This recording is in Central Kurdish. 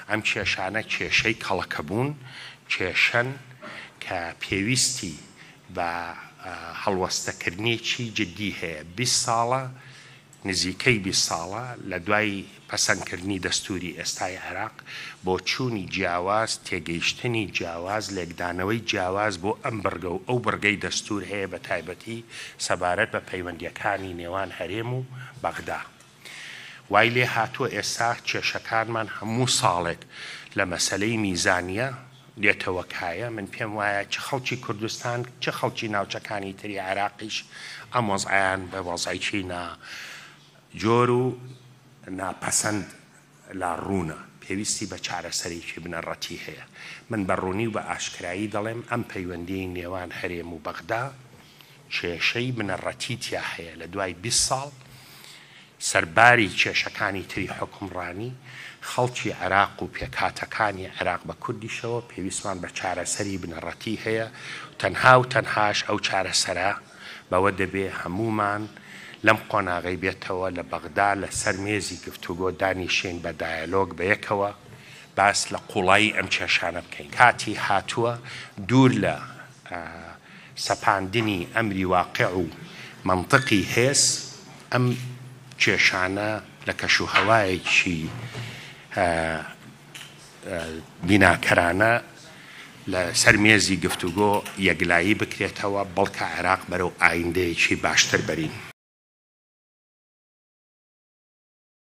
ئەم کێشانە کێشەی کەڵەکە بوون، کێشەن کە پێویستی بە هەڵوەستەکردنێکی جددی هەیە. 20 ساڵە، نزیکەی 20 ساڵە لە دوای پەسەندکردنی دەستوری ئێستای عێراق بۆ چوونی جیاواز، تێگەیشتنی جیاواز، لێکدانەوەی جیاواز بۆ ئەم بەرگە و ئەو بەرگەی دەستور هەیە بە تایبەتی سەبارەت بە پەیوەندیەکانی نێوان هەرێم و بەغدا. وای لێ هاتووە ئێستا کێشەکانمان هەموو ساڵێک لە مەسەلەی میزانیە لێتەوە کایە. من پێم وایە چه خەڵکی کوردستان چه خەڵکی ناوچەکانی تری عێراقیش ئەم وەزعیان بە وەزعیکی جۆر و ناپەسەند لا ڕوونە، پێویستی بە چارەسەرێکی بنەڕەتی هەیە. من بەڕوونی و بە ئاشکرایی دەڵێم ئەم پەیوەندیی نێوان هەرێم و بەغدا کێشەی بنەڕەتی تیا هەیە. لە دوای 20 ساڵ سەرباری کێشەکانی تری حکومڕانی خەڵکی عێراق و پێکهاتەکانی عێراق بە کوردیشەوە پێویستمان بە چارەسەری بنەڕەتی هەیە. تەنها و تەنهاش ئەو چارەسەرە بەوە دەبێ هەمومان لەم قۆناغی بێتەوە لە بەغدا لە سەر مێزی گفتوگۆ دانیشین بە دایالۆگ بە یەکەوە باس لە قوڵایی ئەم کێشانە بکەین. کاتی هاتووە دوور لە سەپاندنی ئەمری واقع و منطقی هێز ئەم کێشانە لە کەشوهەوایەکی بیناکەرانە لە سەر مێزی گفتوگۆ یەکلایی بکرێتەوە، بەڵکە عێراق بەرەو ئایندەیەکی باشتر بەرین.